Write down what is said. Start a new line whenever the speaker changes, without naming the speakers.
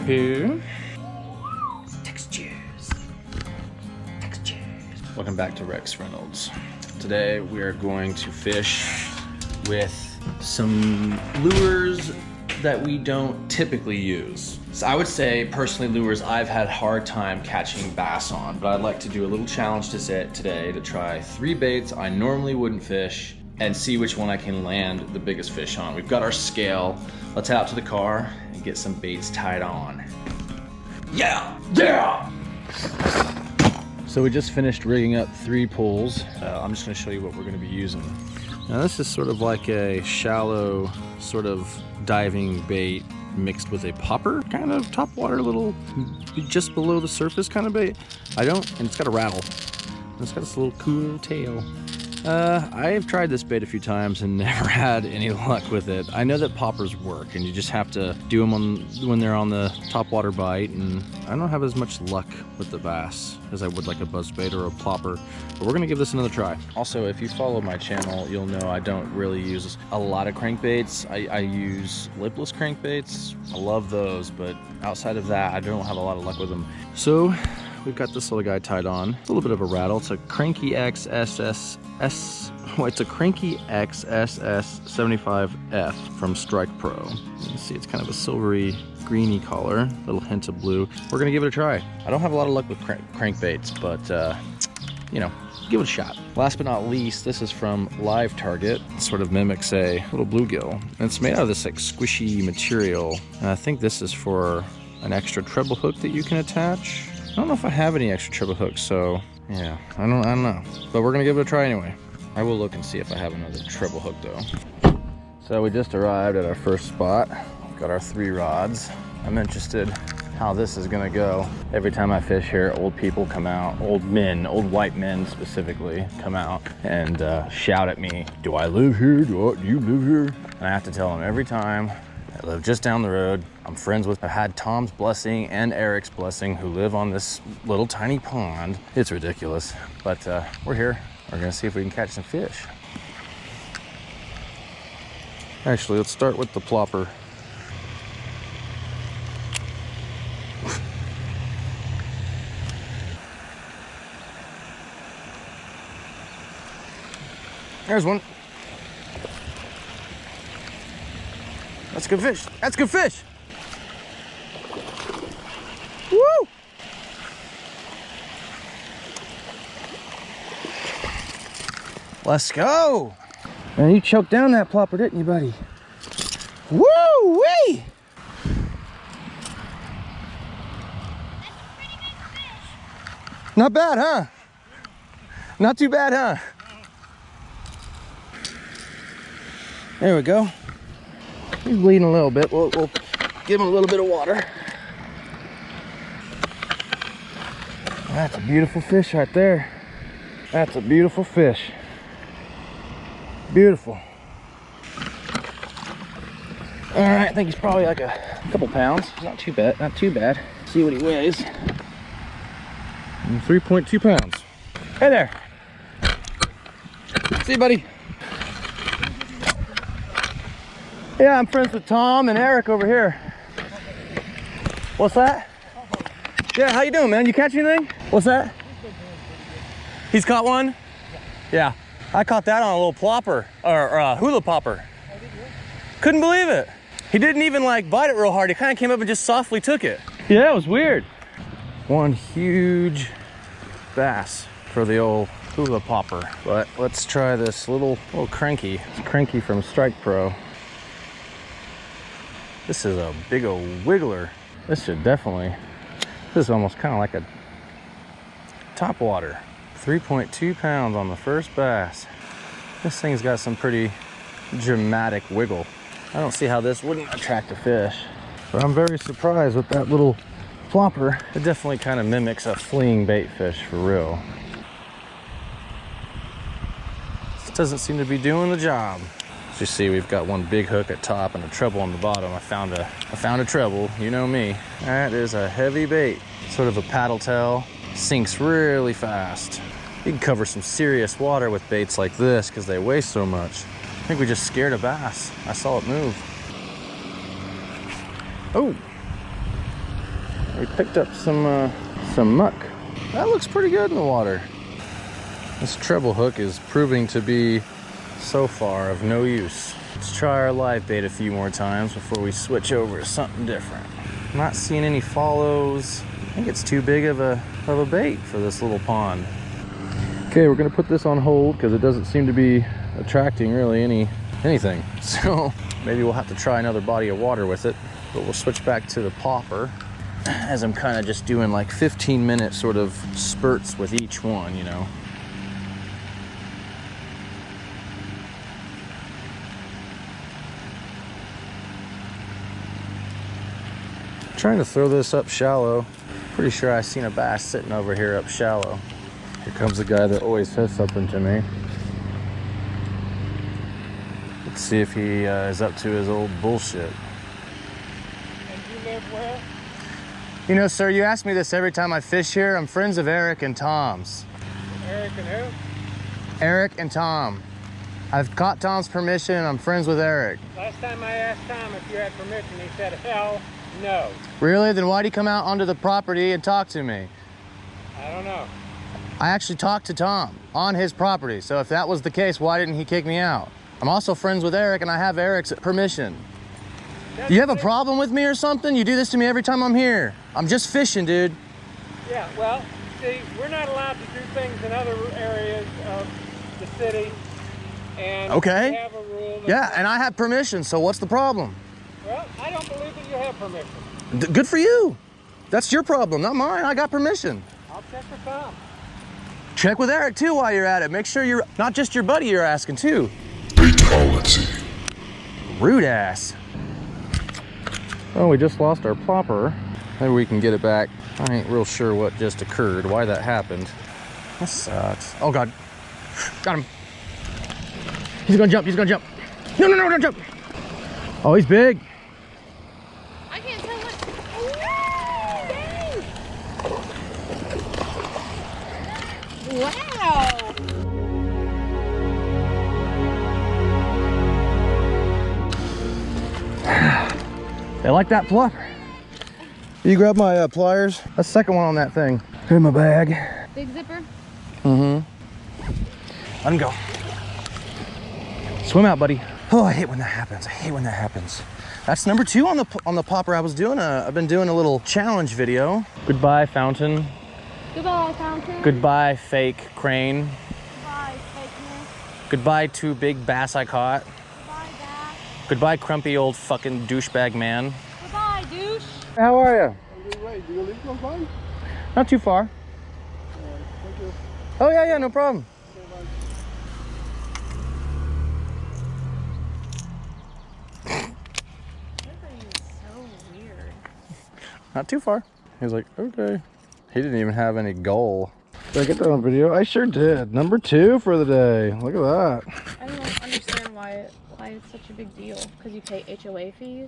shampoo. Textures. Welcome back to Rex Reynolds. Today we are going to fish with some lures that we don't typically use. So I would say personally lures I've had a hard time catching bass on, but I'd like to do a little challenge today to try 3 baits I normally wouldn't fish and see which one I can land the biggest fish on. We've got our scale. Let's head out to the car and get some baits tied on. Yeah! So we just finished rigging up 3 poles. I'm just gonna show you what we're gonna be using. Now this is sort of like a shallow sort of diving bait mixed with a popper, kind of topwater, little just below the surface kind of bait. And it's got a rattle. It's got this little cool tail. I've tried this bait a few times and never had any luck with it. I know that poppers work and you just have to do them when they're on the topwater bite, and I don't have as much luck with the bass as I would like a buzzbait or a plopper, but we're gonna give this another try. Also, if you follow my channel, you'll know I don't really use a lot of crankbaits. I use lipless crankbaits. I love those, but outside of that, I don't have a lot of luck with them. So we've got this little guy tied on. A little bit of a rattle. It's a Cranky Cranky XSS75F from Strike Pro. You can see it's kind of a silvery greeny color, little hint of blue. We're gonna give it a try. I don't have a lot of luck with crankbaits, but you know, give it a shot. Last but not least, this is from Live Target. It sort of mimics a little bluegill. And it's made out of this like squishy material. And I think this is for an extra treble hook that you can attach. I don't know if I have any extra treble hooks, so yeah, I don't know. But we're gonna give it a try anyway. I will look and see if I have another treble hook though. So we just arrived at our first spot. We've got our 3 rods. I'm interested how this is gonna go. Every time I fish here, old people come out, old white men specifically, come out and shout at me, do I live here? Do you live here? And I have to tell them every time, I live just down the road. I'm friends with, I had Tom's blessing and Eric's blessing who live on this little tiny pond. It's ridiculous, but we're here. We're gonna see if we can catch some fish. Actually, let's start with the plopper. There's one. That's a good fish. That's a good fish. Woo! Let's go. Man, you choked down that plopper, didn't you, buddy? Woo-wee! Not bad, huh? Not too bad, huh? There we go. He's bleeding a little bit. We'll give him a little bit of water. That's a beautiful fish right there. That's a beautiful fish. Beautiful. All right, I think he's probably like a couple pounds. Not too bad, not too bad. See what he weighs. 3.2 pounds. Hey there. See you, buddy. Yeah, I'm friends with Tom and Eric over here. What's that? Yeah, how you doing, man? You catch anything? What's that? He's caught one? Yeah. I caught that on a little plopper, or a hula popper. Couldn't believe it. He didn't even like bite it real hard. He kind of came up and just softly took it. Yeah, it was weird. One huge bass for the old hula popper. But let's try this little Cranky. It's Cranky from Strike Pro. This is a big old wiggler. This is almost kind of like a topwater. 3.2 pounds on the first bass. This thing's got some pretty dramatic wiggle. I don't see how this wouldn't attract a fish. But I'm very surprised with that little flopper. It definitely kind of mimics a fleeing bait fish for real. This doesn't seem to be doing the job. As you see, we've got one big hook at top and a treble on the bottom. I found a treble, you know me. That is a heavy bait. Sort of a paddle tail, sinks really fast. You can cover some serious water with baits like this because they weigh so much. I think we just scared a bass. I saw it move. Oh, We picked up some muck. That looks pretty good in the water. This treble hook is proving to be, so far, of no use. Let's try our live bait a few more times before we switch over to something different. I'm not seeing any follows. I think it's too big of a bait for this little pond. Okay, we're gonna put this on hold because it doesn't seem to be attracting really anything. So maybe we'll have to try another body of water with it, but we'll switch back to the popper as I'm kind of just doing like 15-minute sort of spurts with each one, you know. Trying to throw this up shallow. Pretty sure I seen a bass sitting over here up shallow. Here comes the guy that always says something to me. Let's see if he is up to his old bullshit.
And you live where?
You know, sir, you ask me this every time I fish here. I'm friends of Eric and Tom's.
Eric and who?
Eric and Tom. I've caught Tom's permission and I'm friends with Eric.
Last time I asked Tom if you had permission, he said, hell no.
Really? Then why'd he come out onto the property and talk to me?
I don't know.
I actually talked to Tom on his property. So if that was the case, why didn't he kick me out? I'm also friends with Eric and I have Eric's permission. Do you have a problem with me or something? You do this to me every time I'm here. I'm just fishing, dude.
Yeah, well, see, we're not allowed to do things in other areas of the city. And
okay.
we have a rule.
Yeah, and I have permission, so what's the problem?
Well, I don't believe that you have permission.
Good for you. That's your problem, not mine. I got permission.
I'll check with Tom.
Check with Eric too while you're at it. Make sure you're not just your buddy you're asking too.
Fatality.
Rude ass. Oh, we just lost our plopper. Maybe we can get it back. I ain't real sure what just occurred, why that happened. That sucks. Oh God, got him. He's gonna jump, he's gonna jump. No, no, no, don't jump. Oh, he's big.
I can't tell what. Oh, wow.
They like that plopper. You grab my pliers. That's the second one on that thing. In my bag.
Big zipper?
Mm-hmm. Let him go. Swim out, buddy. Oh, I hate when that happens. I hate when that happens. That's number 2 on the popper. I've been doing a little challenge video. Goodbye, fountain.
Goodbye, fountain.
Goodbye, fake crane.
Goodbye, fakeness.
Goodbye, 2 big bass I caught.
Goodbye, bass.
Goodbye, crumpy old fucking douchebag man.
Goodbye, douche.
How are you?
I'm doing right. Do you live close by?
Not too far.
Thank you.
Oh yeah, no problem.
Everybody's so weird.
Not too far. He was like, okay. He didn't even have any goal. Did I get that on video? I sure did. Number 2 for the day. Look at that.
I don't understand why it's such a big deal. Because you pay HOA fees.